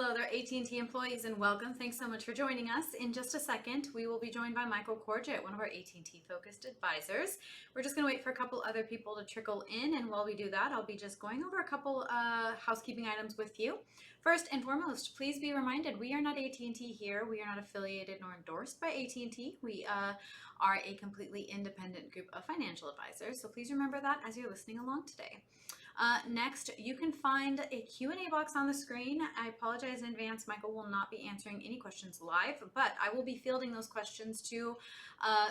Hello there, AT&T employees, and welcome. Thanks so much for joining us. In just a second, we will be joined by Michael Corgett, one of our AT&T focused advisors. We're just going to wait for a couple other people to trickle in, and while we do that, I'll be just going over a couple housekeeping items with you. First and foremost, please be reminded, we are not AT&T here. We are not affiliated nor endorsed by AT&T. We are a completely independent group of financial advisors, so please remember that as you're listening along today. Next, you can find a Q&A box on the screen. I apologize in advance. Michael will not be answering any questions live, but I will be fielding those questions to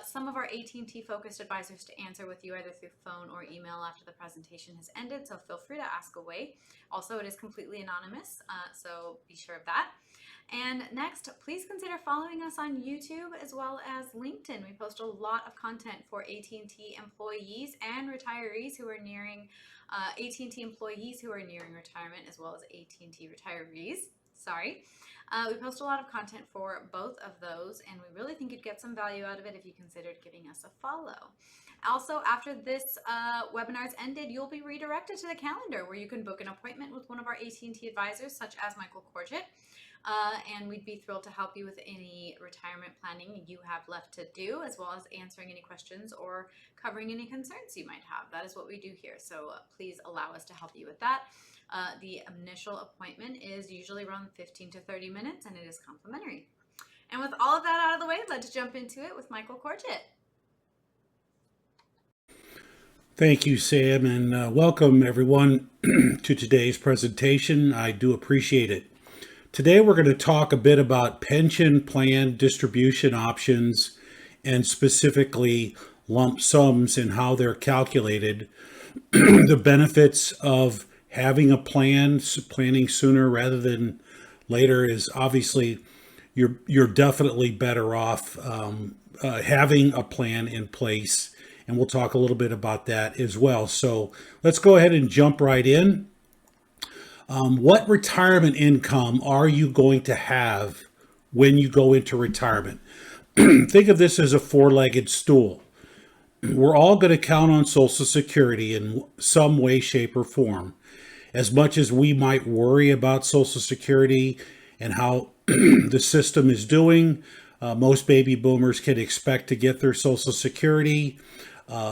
some of our AT&T focused advisors to answer with you either through phone or email after the presentation has ended, so feel free to ask away. Also, it is completely anonymous, so be sure of that. And next, please consider following us on YouTube as well as LinkedIn. We post a lot of content for AT&T employees and retirees who are nearing AT&T employees who are nearing retirement, as well as AT&T retirees. We post a lot of content for both of those, and we really think you'd get some value out of it if you considered giving us a follow. Also, after this webinar's ended, you'll be redirected to the calendar where you can book an appointment with one of our AT&T advisors, such as Michael Corgett. And we'd be thrilled to help you with any retirement planning you have left to do, as well as answering any questions or covering any concerns you might have. That is what we do here, so please allow us to help you with that. The initial appointment is usually around 15 to 30 minutes, and it is complimentary. And with all of that out of the way, let's jump into it with Michael Corgett. Thank you, Sam, and welcome everyone to today's presentation. I do appreciate it. Today we're going to talk a bit about pension plan distribution options and specifically lump sums and how they're calculated. The benefits of having a plan, planning sooner rather than later is obviously you're definitely better off having a plan in place, and we'll talk a little bit about that as well. So let's go ahead and jump right in. What retirement income are you going to have when you go into retirement? Think of this as a four-legged stool. We're all going to count on Social Security in some way, shape, or form. As much as we might worry about Social Security and how the system is doing, most baby boomers can expect to get their Social Security.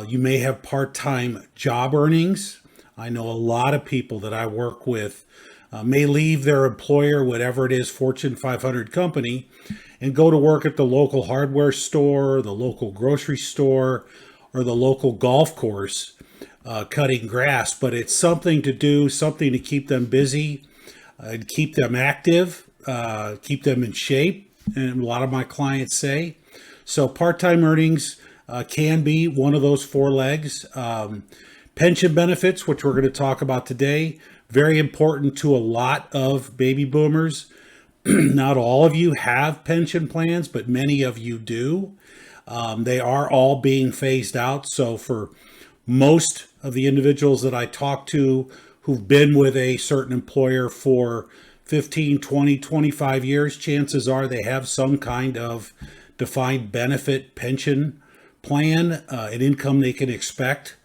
You may have part-time job earnings. I know a lot of people that I work with may leave their employer, whatever it is, Fortune 500 company, and go to work at the local hardware store, the local grocery store, or the local golf course cutting grass. But it's something to do, something to keep them busy, and keep them active, keep them in shape, and a lot of my clients say. So part-time earnings can be one of those four legs. Pension benefits, which we're going to talk about today, very important to a lot of baby boomers. Not all of you have pension plans, but many of you do. They are all being phased out. So for most of the individuals that I talk to who've been with a certain employer for 15, 20, 25 years, chances are they have some kind of defined benefit pension plan, an income they can expect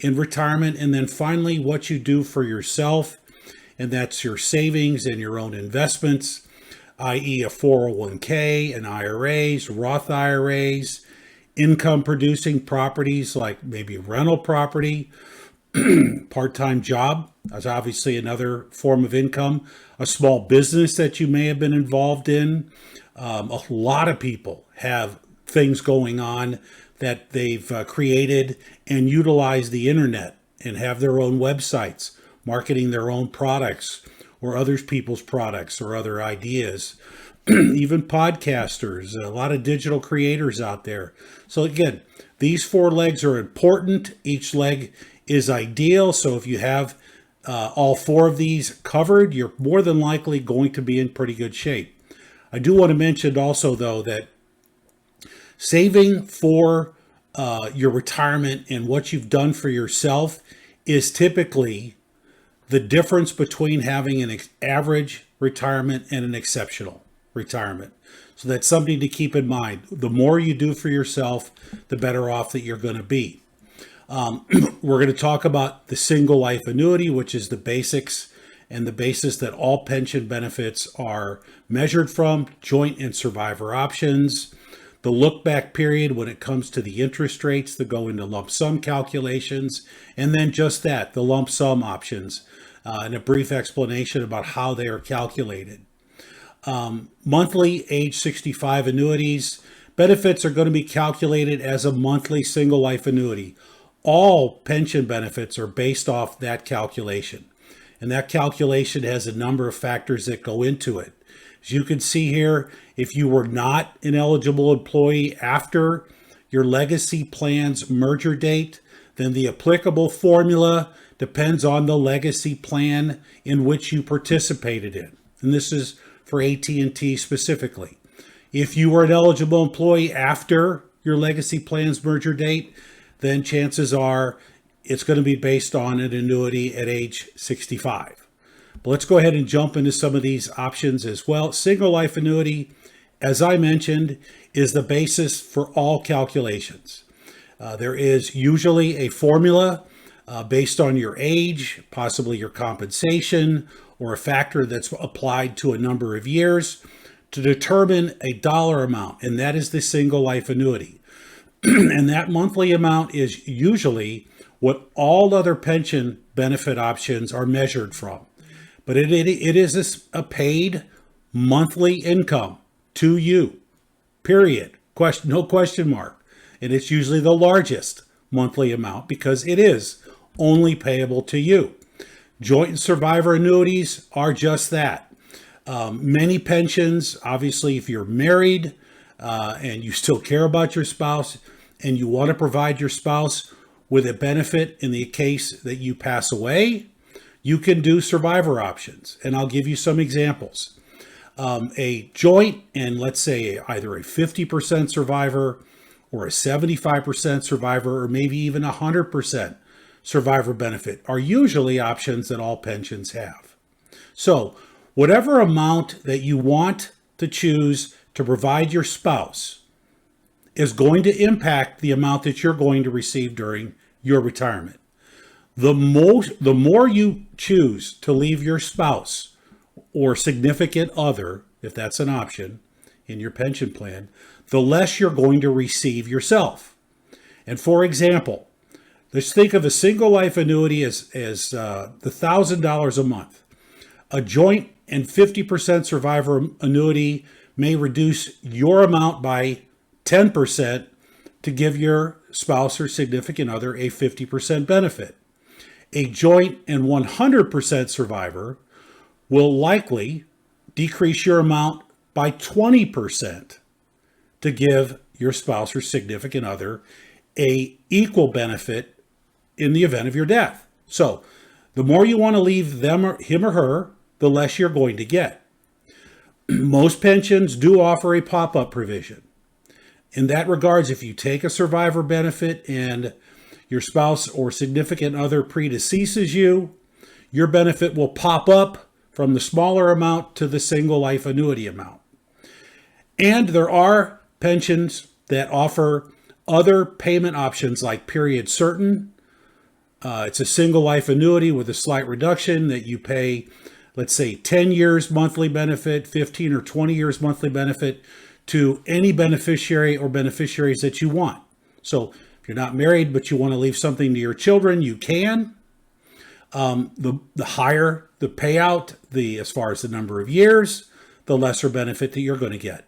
in retirement. And then finally, what you do for yourself, and that's your savings and your own investments, i.e. a 401k, and IRAs, Roth IRAs, income producing properties like maybe rental property, part-time job is obviously another form of income, a small business that you may have been involved in. A lot of people have things going on that they've created and utilize the internet and have their own websites, marketing their own products or other people's products or other ideas. Even podcasters, a lot of digital creators out there. So again, these four legs are important. Each leg is ideal. So if you have all four of these covered, you're more than likely going to be in pretty good shape. I do want to mention also, though, that saving for your retirement and what you've done for yourself is typically the difference between having an average retirement and an exceptional retirement. So that's something to keep in mind. The more you do for yourself, the better off that you're going to be. We're going to talk about the single life annuity, which is the basics and the basis that all pension benefits are measured from, joint and survivor options, the look back period when it comes to the interest rates that go into lump sum calculations, and then just that, the lump sum options, and a brief explanation about how they are calculated. Monthly age 65 annuities, benefits are going to be calculated as a monthly single life annuity. All pension benefits are based off that calculation. And that calculation has a number of factors that go into it. As you can see here, if you were not an eligible employee after your legacy plan's merger date, then the applicable formula depends on the legacy plan in which you participated in. And this is for AT&T specifically. If you were an eligible employee after your legacy plan's merger date, then chances are it's going to be based on an annuity at age 65. But let's go ahead and jump into some of these options as well. Single life annuity, as I mentioned, is the basis for all calculations. There is usually a formula based on your age, possibly your compensation, or a factor that's applied to a number of years to determine a dollar amount, and that is the single life annuity. And that monthly amount is usually what all other pension benefit options are measured from. But it is a paid monthly income to you, period. No question mark. And it's usually the largest monthly amount because it is only payable to you. Joint and survivor annuities are just that. Many pensions, obviously, if you're married and you still care about your spouse and you want to provide your spouse with a benefit in the case that you pass away, you can do survivor options. And I'll give you some examples. A joint and let's say either a 50% survivor or a 75% survivor or maybe even 100% survivor benefit are usually options that all pensions have. So whatever amount that you want to choose to provide your spouse is going to impact the amount that you're going to receive during your retirement. The more you choose to leave your spouse or significant other, if that's an option in your pension plan, the less you're going to receive yourself. And for example, let's think of a single life annuity as the $1,000 a month. A joint and 50% survivor annuity may reduce your amount by 10% to give your spouse or significant other a 50% benefit. A joint and 100% survivor will likely decrease your amount by 20% to give your spouse or significant other a equal benefit in the event of your death. So the more you want to leave him or her, the less you're going to get. Most pensions do offer a pop-up provision. In that regards, if you take a survivor benefit and your spouse or significant other predeceases you, your benefit will pop up from the smaller amount to the single life annuity amount. And there are pensions that offer other payment options like period certain. It's a single life annuity with a slight reduction that you pay, let's say 10 years monthly benefit, 15 or 20 years monthly benefit to any beneficiary or beneficiaries that you want. So if you're not married, but you want to leave something to your children, you can. The higher the payout, as far as the number of years, the lesser benefit that you're going to get.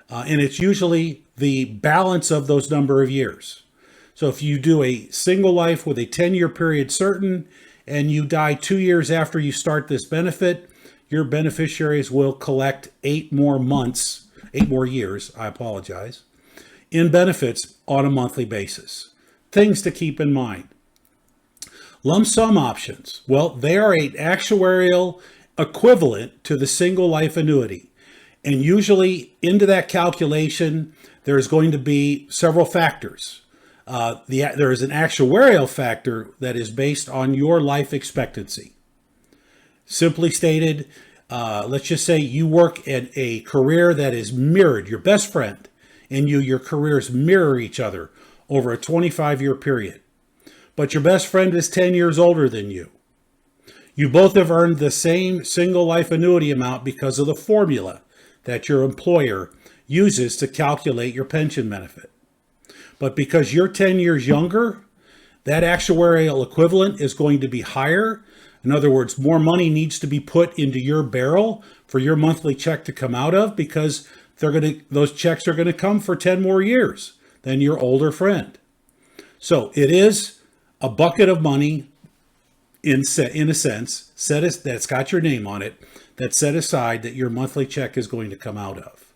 And it's usually the balance of those number of years. So if you do a single life with a 10-year period certain, and you die 2 years after you start this benefit, your beneficiaries will collect 8 more years, in benefits on a monthly basis. Things to keep in mind. Lump sum options. Well, they are an actuarial equivalent to the single life annuity. And usually into that calculation, there's going to be several factors. There is an actuarial factor that is based on your life expectancy. Simply stated, let's just say you work at a career that is mirrored, your best friend and your careers mirror each other over a 25-year period. But your best friend is 10 years older than you. You both have earned the same single life annuity amount because of the formula that your employer uses to calculate your pension benefit. But because you're 10 years younger, that actuarial equivalent is going to be higher. In other words, more money needs to be put into your barrel for your monthly check to come out of, because those checks are going to come for 10 more years than your older friend. So it is a bucket of money in a sense, that's got your name on it, that's set aside that your monthly check is going to come out of.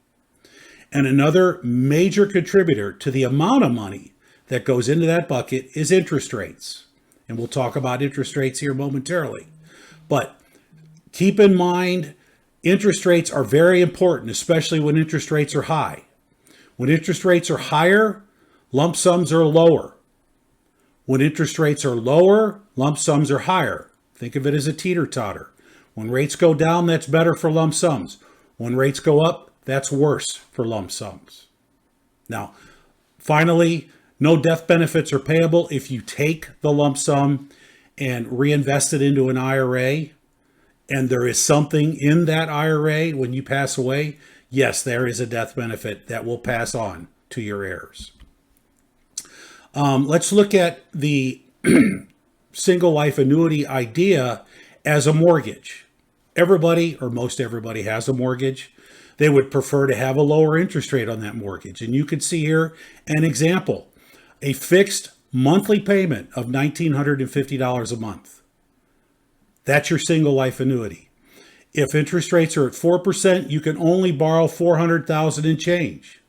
And another major contributor to the amount of money that goes into that bucket is interest rates. And we'll talk about interest rates here momentarily. But keep in mind, interest rates are very important, especially when interest rates are high. When interest rates are higher, lump sums are lower. When interest rates are lower, lump sums are higher. Think of it as a teeter-totter. When rates go down, that's better for lump sums. When rates go up, that's worse for lump sums. Now, finally, no death benefits are payable if you take the lump sum and reinvest it into an IRA, and there is something in that IRA when you pass away. Yes, there is a death benefit that will pass on to your heirs. Let's look at the single life annuity idea as a mortgage. Everybody, or most everybody, has a mortgage. They would prefer to have a lower interest rate on that mortgage. And you can see here an example, a fixed monthly payment of $1,950 a month. That's your single life annuity. If interest rates are at 4%, you can only borrow $400,000 and change.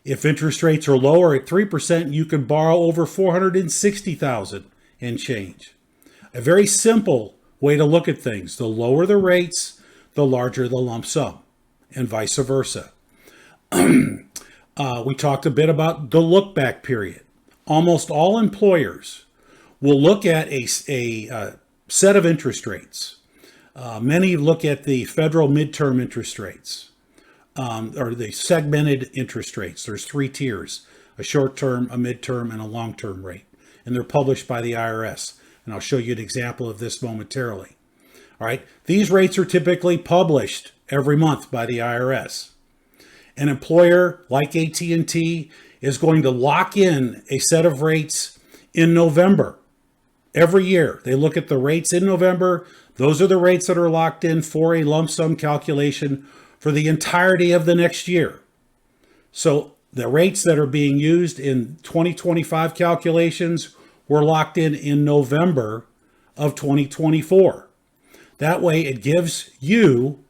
If interest rates are lower at 3%, you can borrow over $460,000 and change. A very simple way to look at things. The lower the rates, the larger the lump sum, and vice versa. We talked a bit about the look back period. Almost all employers will look at a set of interest rates. Many look at the federal midterm interest rates. Or the segmented interest rates. There's 3 tiers, a short-term, a mid-term, and a long-term rate. And they're published by the IRS. And I'll show you an example of this momentarily. All right. These rates are typically published every month by the IRS. An employer like AT&T is going to lock in a set of rates in November. Every year, they look at the rates in November. Those are the rates that are locked in for a lump sum calculation for the entirety of the next year. So the rates that are being used in 2025 calculations were locked in November of 2024. That way it gives you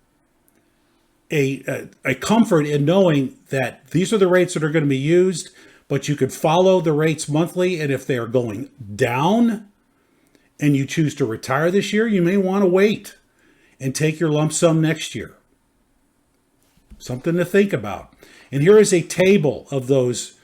a comfort in knowing that these are the rates that are going to be used, but you could follow the rates monthly. And if they are going down and you choose to retire this year, you may want to wait and take your lump sum next year. Something to think about. And here is a table of those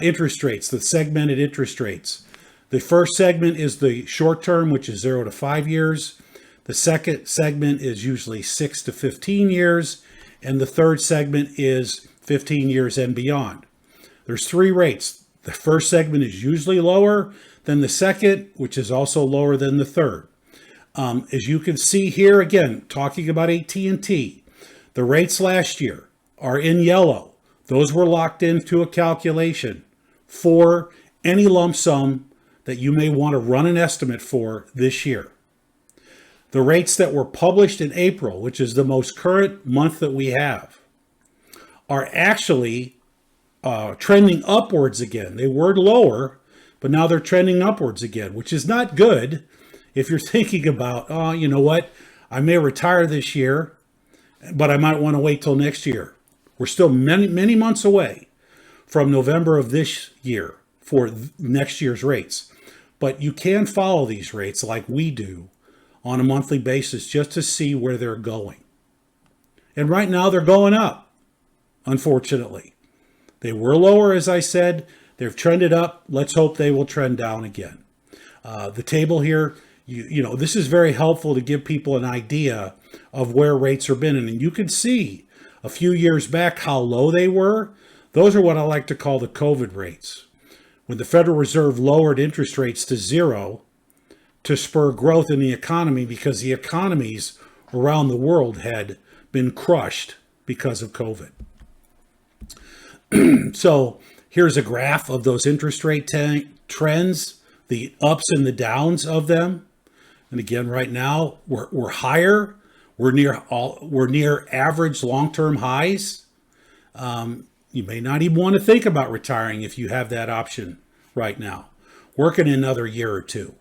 interest rates, the segmented interest rates. The first segment is the short term, which is 0 to 5 years. The second segment is usually 6 to 15 years. And the third segment is 15 years and beyond. There's 3 rates. The first segment is usually lower than the second, which is also lower than the third. As you can see here, again, talking about AT&T, the rates last year are in yellow. Those were locked into a calculation for any lump sum that you may want to run an estimate for this year. The rates that were published in April, which is the most current month that we have, are actually trending upwards again. They were lower, but now they're trending upwards again, which is not good if you're thinking about, oh, you know what, I may retire this year, but I might want to wait till next year. We're still many months away from November of this year for next year's rates. But you can follow these rates like we do on a monthly basis just to see where they're going. And right now they're going up, unfortunately. They were lower, as I said. They've trended up. Let's hope they will trend down again. The table here, you know, this is very helpful to give people an idea of where rates have been. And you can see a few years back how low they were. Those are what I like to call the COVID rates. When the Federal Reserve lowered interest rates to 0 to spur growth in the economy because the economies around the world had been crushed because of COVID. So here's a graph of those interest rate trends, the ups and the downs of them. And again, right now we're higher. We're near average long-term highs. You may not even want to think about retiring if you have that option right now. Working another year or two.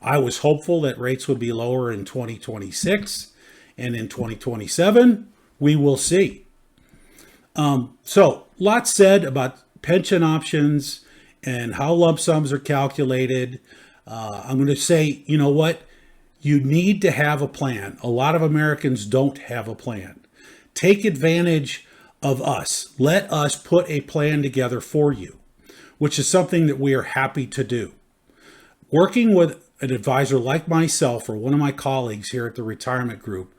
I was hopeful that rates would be lower in 2026 and in 2027. We will see. So lots said about pension options and how lump sums are calculated. I'm going to say, you know what? You need to have a plan. A lot of Americans don't have a plan. Take advantage of us. Let us put a plan together for you, which is something that we are happy to do. Working with an advisor like myself or one of my colleagues here at the retirement group,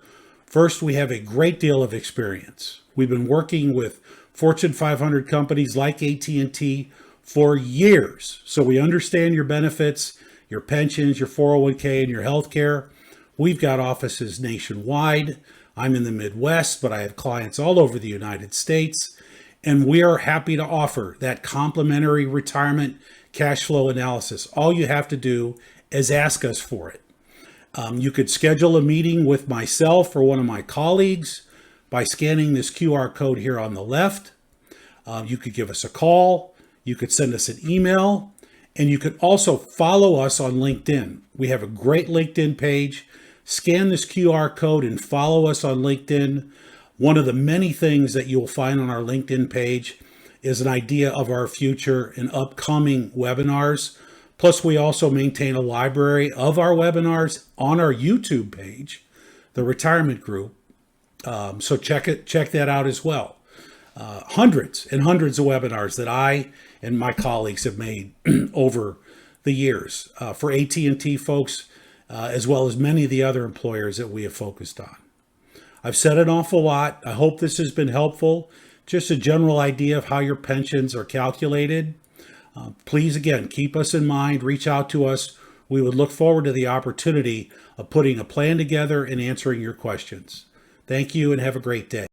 first, we have a great deal of experience. We've been working with Fortune 500 companies like AT&T for years. So we understand your benefits, your pensions, your 401k, and your health care. We've got offices nationwide. I'm in the Midwest, but I have clients all over the United States. And we are happy to offer that complimentary retirement cash flow analysis. All you have to do is ask us for it. You could schedule a meeting with myself or one of my colleagues by scanning this QR code here on the left. You could give us a call. You could send us an email. And you could also follow us on LinkedIn. We have a great LinkedIn page. Scan this QR code and follow us on LinkedIn. One of the many things that you'll find on our LinkedIn page is an idea of our future and upcoming webinars. Plus, we also maintain a library of our webinars on our YouTube page, the Retirement Group. So check that out as well. Hundreds and hundreds of webinars that I and my colleagues have made over the years for AT&T folks, as well as many of the other employers that we have focused on. I've said an awful lot. I hope this has been helpful. Just a general idea of how your pensions are calculated. Please, again, keep us in mind. Reach out to us. We would look forward to the opportunity of putting a plan together and answering your questions. Thank you and have a great day.